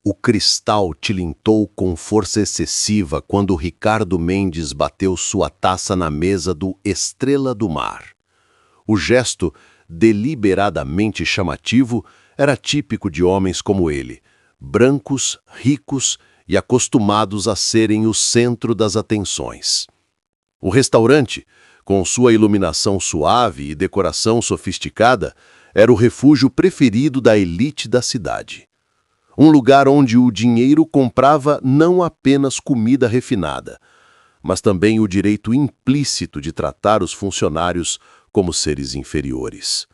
O cristal tilintou com força excessiva quando Ricardo Mendes bateu sua taça na mesa do Estrela do Mar. O gesto, deliberadamente chamativo, era típico de homens como ele, brancos, ricos e acostumados a serem o centro das atenções. O restaurante, com sua iluminação suave e decoração sofisticada, era o refúgio preferido da elite da cidade. Um lugar onde o dinheiro comprava não apenas comida refinada, mas também o direito implícito de tratar os funcionários como seres inferiores.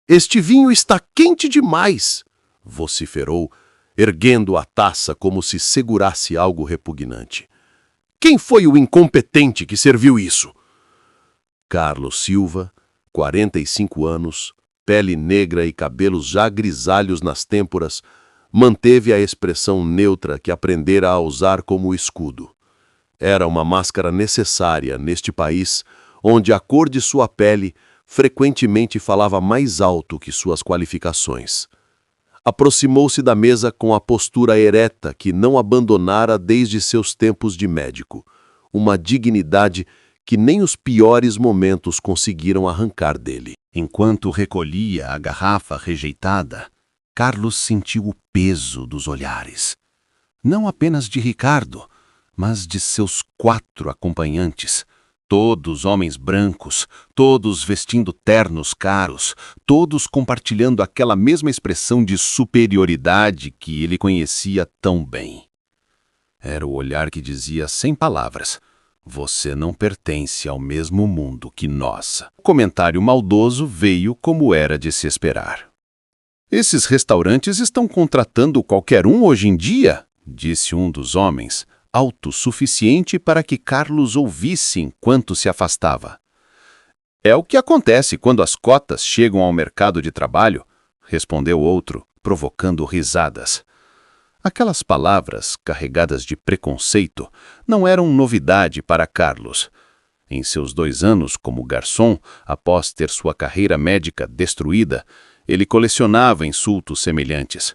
"Este vinho está quente demais!" vociferou, erguendo a taça como se segurasse algo repugnante. "Quem foi o incompetente que serviu isso?" Carlos Silva, 45 anos, pele negra e cabelos já grisalhos nas têmporas, manteve a expressão neutra que aprendera a usar como escudo. Era uma máscara necessária neste país, onde a cor de sua pele frequentemente falava mais alto que suas qualificações. Aproximou-se da mesa com a postura ereta que não abandonara desde seus tempos de médico, uma dignidade que nem os piores momentos conseguiram arrancar dele. Enquanto recolhia a garrafa rejeitada, Carlos sentiu o peso dos olhares. Não apenas de Ricardo, mas de seus 4 acompanhantes. Todos homens brancos, todos vestindo ternos caros, todos compartilhando aquela mesma expressão de superioridade que ele conhecia tão bem. Era o olhar que dizia sem palavras: "Você não pertence ao mesmo mundo que nós." O comentário maldoso veio como era de se esperar. "Esses restaurantes estão contratando qualquer um hoje em dia?" disse um dos homens, autossuficiente para que Carlos ouvisse enquanto se afastava. "É o que acontece quando as cotas chegam ao mercado de trabalho", respondeu outro, provocando risadas. Aquelas palavras, carregadas de preconceito, não eram novidade para Carlos. Em seus 2 anos como garçom, após ter sua carreira médica destruída, ele colecionava insultos semelhantes.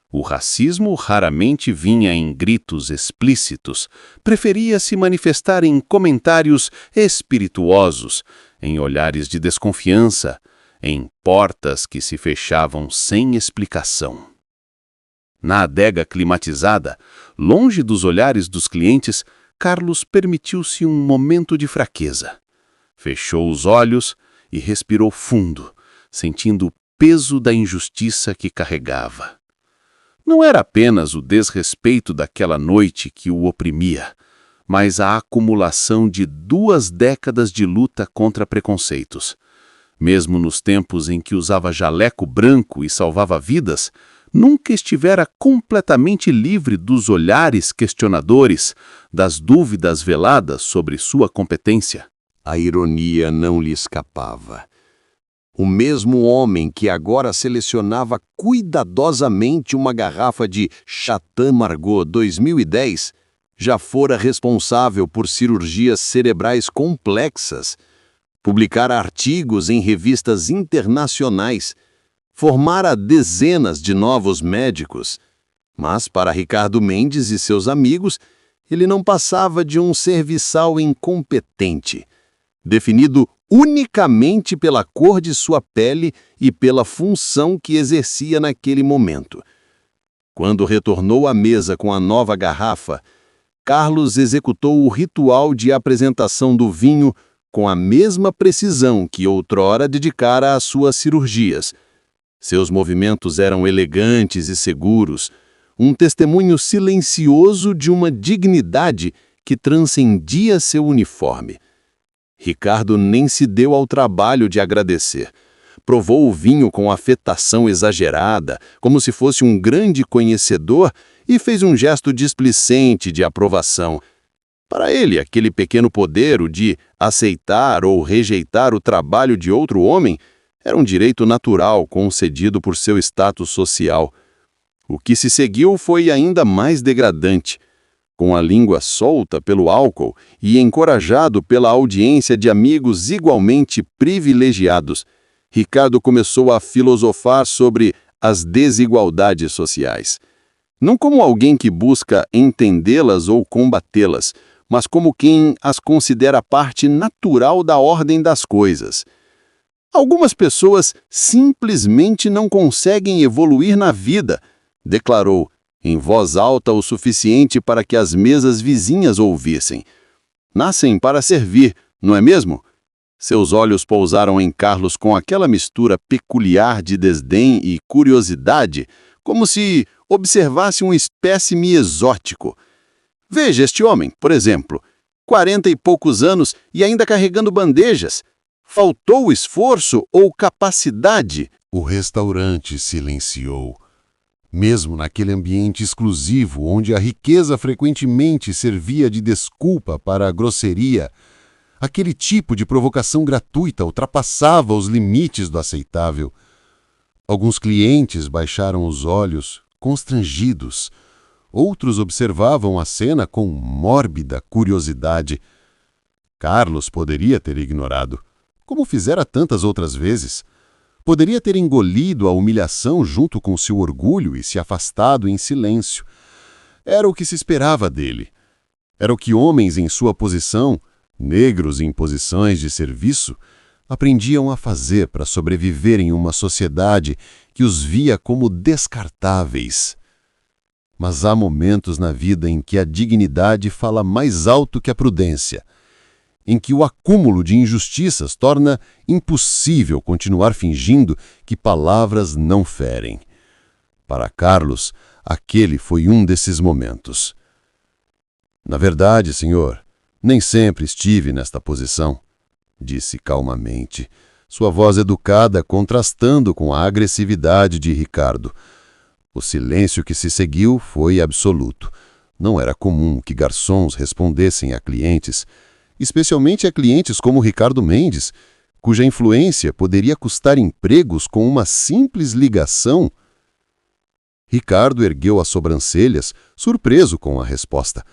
O racismo raramente vinha em gritos explícitos, preferia se manifestar em comentários espirituosos, em olhares de desconfiança, em portas que se fechavam sem explicação. Na adega climatizada, longe dos olhares dos clientes, Carlos permitiu-se um momento de fraqueza. Fechou os olhos e respirou fundo, sentindo o peso da injustiça que carregava. Não era apenas o desrespeito daquela noite que o oprimia, mas a acumulação de 2 décadas de luta contra preconceitos. Mesmo nos tempos em que usava jaleco branco e salvava vidas, nunca estivera completamente livre dos olhares questionadores, das dúvidas veladas sobre sua competência. A ironia não lhe escapava. O mesmo homem que agora selecionava cuidadosamente uma garrafa de Chateau Margaux 2010 já fora responsável por cirurgias cerebrais complexas, publicara artigos em revistas internacionais, formara dezenas de novos médicos, mas para Ricardo Mendes e seus amigos, ele não passava de um serviçal incompetente, definido unicamente pela cor de sua pele e pela função que exercia naquele momento. Quando retornou à mesa com a nova garrafa, Carlos executou o ritual de apresentação do vinho com a mesma precisão que outrora dedicara às suas cirurgias. Seus movimentos eram elegantes e seguros, um testemunho silencioso de uma dignidade que transcendia seu uniforme. Ricardo nem se deu ao trabalho de agradecer. Provou o vinho com afetação exagerada, como se fosse um grande conhecedor, e fez um gesto displicente de aprovação. Para ele, aquele pequeno poder, o de aceitar ou rejeitar o trabalho de outro homem, era um direito natural concedido por seu status social. O que se seguiu foi ainda mais degradante. Com a língua solta pelo álcool e encorajado pela audiência de amigos igualmente privilegiados, Ricardo começou a filosofar sobre as desigualdades sociais. Não como alguém que busca entendê-las ou combatê-las, mas como quem as considera parte natural da ordem das coisas. Algumas pessoas simplesmente não conseguem evoluir na vida, declarou, em voz alta o suficiente para que as mesas vizinhas ouvissem. Nascem para servir, não é mesmo? Seus olhos pousaram em Carlos com aquela mistura peculiar de desdém e curiosidade, como se observasse um espécime exótico. Veja este homem, por exemplo, 40 e poucos anos e ainda carregando bandejas. Faltou esforço ou capacidade? O restaurante silenciou. Mesmo naquele ambiente exclusivo, onde a riqueza frequentemente servia de desculpa para a grosseria, aquele tipo de provocação gratuita ultrapassava os limites do aceitável. Alguns clientes baixaram os olhos, constrangidos. Outros observavam a cena com mórbida curiosidade. Carlos poderia ter ignorado, como fizera tantas outras vezes. Poderia ter engolido a humilhação junto com seu orgulho e se afastado em silêncio. Era o que se esperava dele. Era o que homens em sua posição, negros em posições de serviço, aprendiam a fazer para sobreviver em uma sociedade que os via como descartáveis. Mas há momentos na vida em que a dignidade fala mais alto que a prudência, em que o acúmulo de injustiças torna impossível continuar fingindo que palavras não ferem. Para Carlos, aquele foi um desses momentos. Na verdade, senhor, nem sempre estive nesta posição, disse calmamente, sua voz educada contrastando com a agressividade de Ricardo. O silêncio que se seguiu foi absoluto. Não era comum que garçons respondessem a clientes, especialmente a clientes como Ricardo Mendes, cuja influência poderia custar empregos com uma simples ligação. Ricardo ergueu as sobrancelhas, surpreso com a resposta.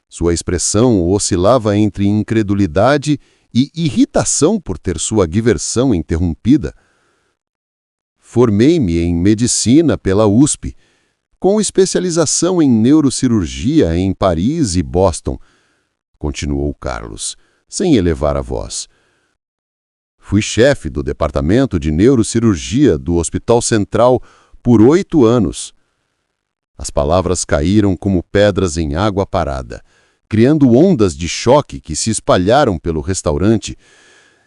Sua expressão oscilava entre incredulidade e irritação por ter sua diversão interrompida. Formei-me em medicina pela USP, com especialização em neurocirurgia em Paris e Boston, continuou Carlos, sem elevar a voz. Fui chefe do departamento de neurocirurgia do Hospital Central por 8 anos. As palavras caíram como pedras em água parada, criando ondas de choque que se espalharam pelo restaurante.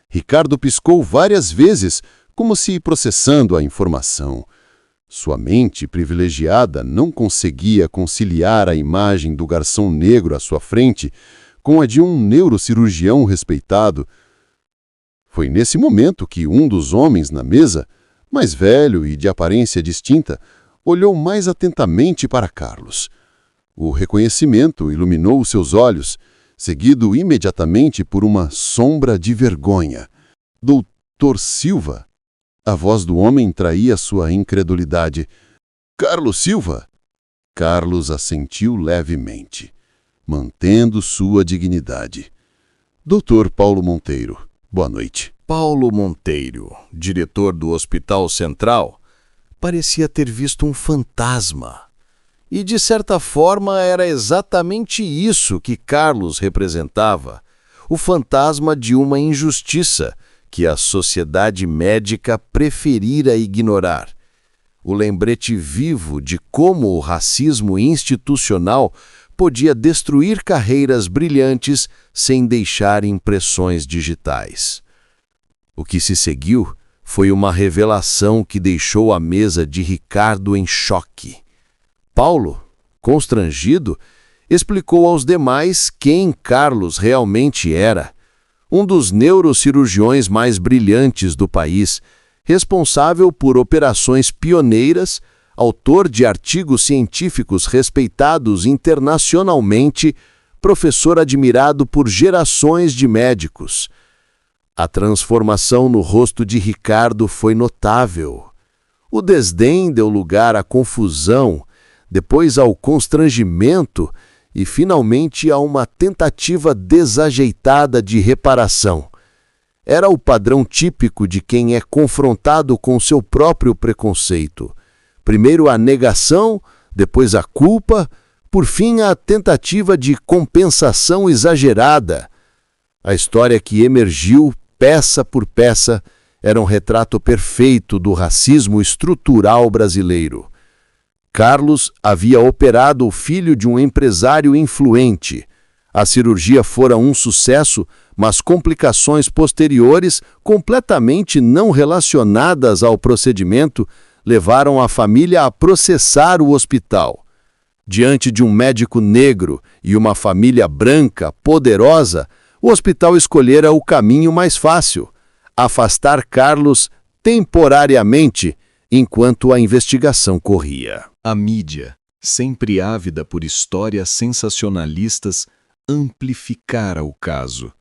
Ricardo piscou várias vezes, como se processando a informação. Sua mente privilegiada não conseguia conciliar a imagem do garçom negro à sua frente com a de um neurocirurgião respeitado. Foi nesse momento que um dos homens na mesa, mais velho e de aparência distinta, olhou mais atentamente para Carlos. O reconhecimento iluminou seus olhos, seguido imediatamente por uma sombra de vergonha. Doutor Silva? A voz do homem traía sua incredulidade. Carlos Silva? Carlos assentiu levemente, mantendo sua dignidade. Doutor Paulo Monteiro, boa noite. Paulo Monteiro, diretor do Hospital Central, parecia ter visto um fantasma. E, de certa forma, era exatamente isso que Carlos representava, o fantasma de uma injustiça que a sociedade médica preferira ignorar. O lembrete vivo de como o racismo institucional podia destruir carreiras brilhantes sem deixar impressões digitais. O que se seguiu foi uma revelação que deixou a mesa de Ricardo em choque. Paulo, constrangido, explicou aos demais quem Carlos realmente era. Um dos neurocirurgiões mais brilhantes do país, responsável por operações pioneiras, autor de artigos científicos respeitados internacionalmente, professor admirado por gerações de médicos. A transformação no rosto de Ricardo foi notável. O desdém deu lugar à confusão, depois ao constrangimento e, finalmente, a uma tentativa desajeitada de reparação. Era o padrão típico de quem é confrontado com seu próprio preconceito. Primeiro a negação, depois a culpa, por fim a tentativa de compensação exagerada. A história que emergiu, peça por peça, era um retrato perfeito do racismo estrutural brasileiro. Carlos havia operado o filho de um empresário influente. A cirurgia fora um sucesso, mas complicações posteriores, completamente não relacionadas ao procedimento, levaram a família a processar o hospital. Diante de um médico negro e uma família branca, poderosa, o hospital escolhera o caminho mais fácil: afastar Carlos temporariamente enquanto a investigação corria. A mídia, sempre ávida por histórias sensacionalistas, amplificara o caso.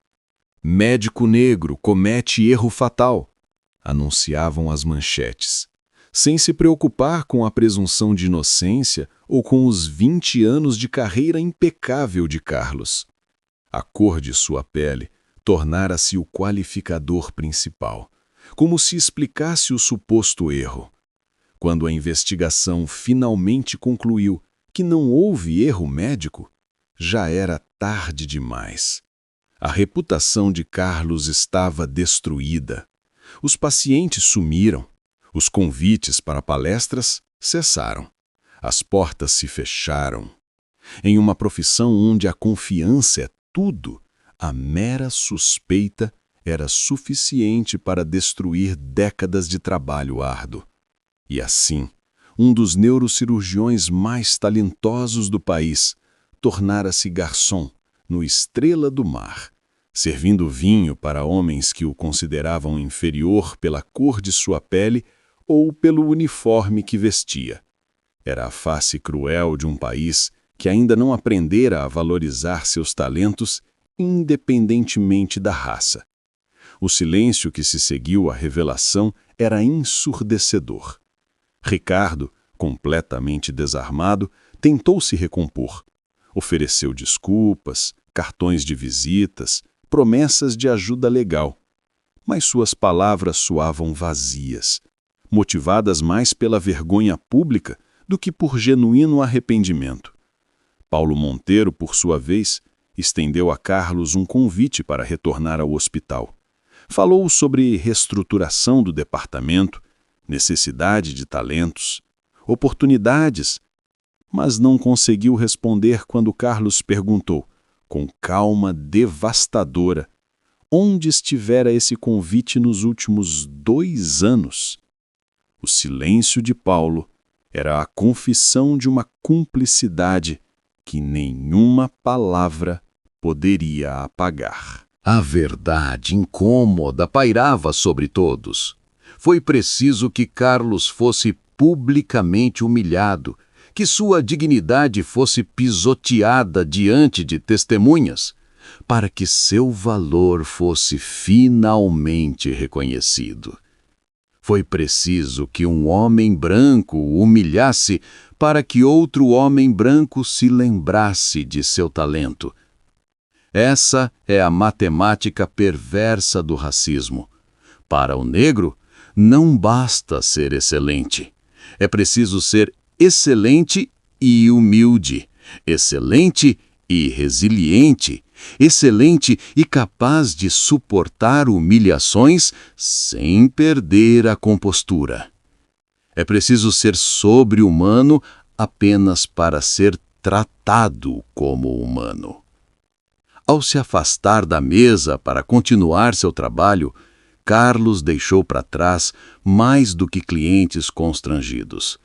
Médico negro comete erro fatal, anunciavam as manchetes, sem se preocupar com a presunção de inocência ou com os 20 anos de carreira impecável de Carlos. A cor de sua pele tornara-se o qualificador principal, como se explicasse o suposto erro. Quando a investigação finalmente concluiu que não houve erro médico, já era tarde demais. A reputação de Carlos estava destruída. Os pacientes sumiram. Os convites para palestras cessaram. As portas se fecharam. Em uma profissão onde a confiança é tudo, a mera suspeita era suficiente para destruir décadas de trabalho árduo. E assim, um dos neurocirurgiões mais talentosos do país tornara-se garçom no Estrela do Mar, servindo vinho para homens que o consideravam inferior pela cor de sua pele ou pelo uniforme que vestia. Era a face cruel de um país que ainda não aprendera a valorizar seus talentos independentemente da raça. O silêncio que se seguiu à revelação era ensurdecedor. Ricardo, completamente desarmado, tentou se recompor. Ofereceu desculpas, cartões de visitas, promessas de ajuda legal. Mas suas palavras soavam vazias, motivadas mais pela vergonha pública do que por genuíno arrependimento. Paulo Monteiro, por sua vez, estendeu a Carlos um convite para retornar ao hospital. Falou sobre reestruturação do departamento, necessidade de talentos, oportunidades, mas não conseguiu responder quando Carlos perguntou, com calma devastadora, onde estivera esse convite nos últimos 2 anos. O silêncio de Paulo era a confissão de uma cumplicidade que nenhuma palavra poderia apagar. A verdade incômoda pairava sobre todos. Foi preciso que Carlos fosse publicamente humilhado, que sua dignidade fosse pisoteada diante de testemunhas, para que seu valor fosse finalmente reconhecido. Foi preciso que um homem branco o humilhasse para que outro homem branco se lembrasse de seu talento. Essa é a matemática perversa do racismo. Para o negro, não basta ser excelente. É preciso ser excelente e humilde, excelente e resiliente, excelente e capaz de suportar humilhações sem perder a compostura. É preciso ser sobre-humano apenas para ser tratado como humano. Ao se afastar da mesa para continuar seu trabalho, Carlos deixou para trás mais do que clientes constrangidos.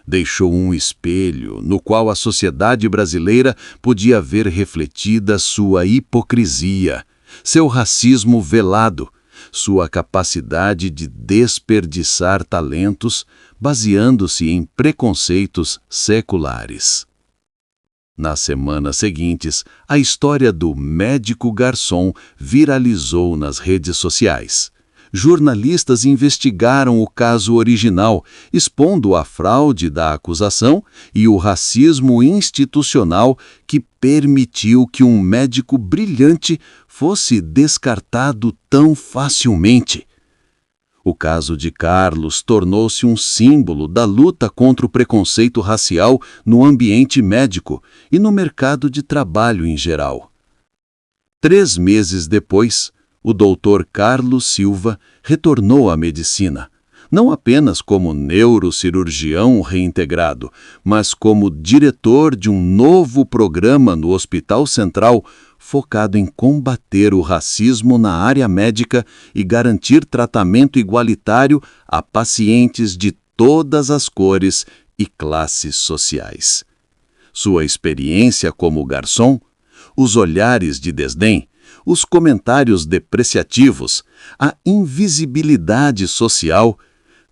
Deixou um espelho no qual a sociedade brasileira podia ver refletida sua hipocrisia, seu racismo velado, sua capacidade de desperdiçar talentos baseando-se em preconceitos seculares. Nas semanas seguintes, a história do médico garçom viralizou nas redes sociais. Jornalistas investigaram o caso original, expondo a fraude da acusação e o racismo institucional que permitiu que um médico brilhante fosse descartado tão facilmente. O caso de Carlos tornou-se um símbolo da luta contra o preconceito racial no ambiente médico e no mercado de trabalho em geral. 3 meses depois, o Dr. Carlos Silva retornou à medicina, não apenas como neurocirurgião reintegrado, mas como diretor de um novo programa no Hospital Central focado em combater o racismo na área médica e garantir tratamento igualitário a pacientes de todas as cores e classes sociais. Sua experiência como garçom, os olhares de desdém, os comentários depreciativos, a invisibilidade social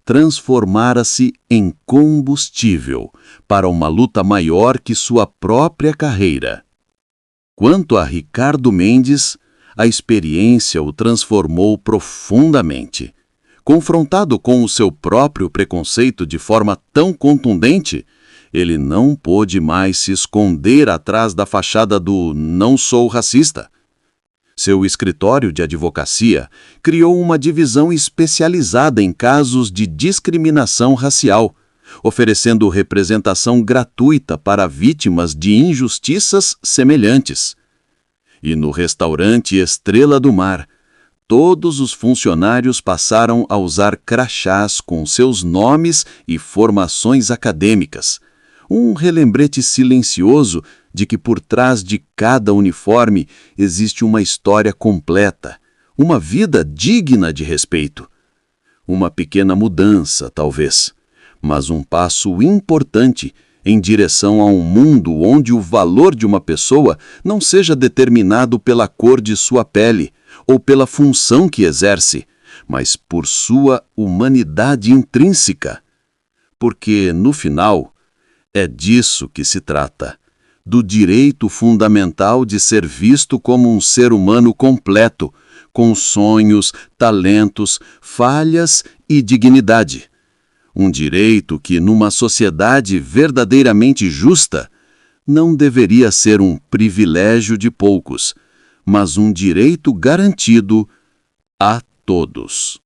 transformara-se em combustível para uma luta maior que sua própria carreira. Quanto a Ricardo Mendes, a experiência o transformou profundamente. Confrontado com o seu próprio preconceito de forma tão contundente, ele não pôde mais se esconder atrás da fachada do "não sou racista". Seu escritório de advocacia criou uma divisão especializada em casos de discriminação racial, oferecendo representação gratuita para vítimas de injustiças semelhantes. E no restaurante Estrela do Mar, todos os funcionários passaram a usar crachás com seus nomes e formações acadêmicas, um relembrete silencioso de que por trás de cada uniforme existe uma história completa, uma vida digna de respeito. Uma pequena mudança, talvez, mas um passo importante em direção a um mundo onde o valor de uma pessoa não seja determinado pela cor de sua pele ou pela função que exerce, mas por sua humanidade intrínseca. Porque, no final, é disso que se trata, do direito fundamental de ser visto como um ser humano completo, com sonhos, talentos, falhas e dignidade. Um direito que, numa sociedade verdadeiramente justa, não deveria ser um privilégio de poucos, mas um direito garantido a todos.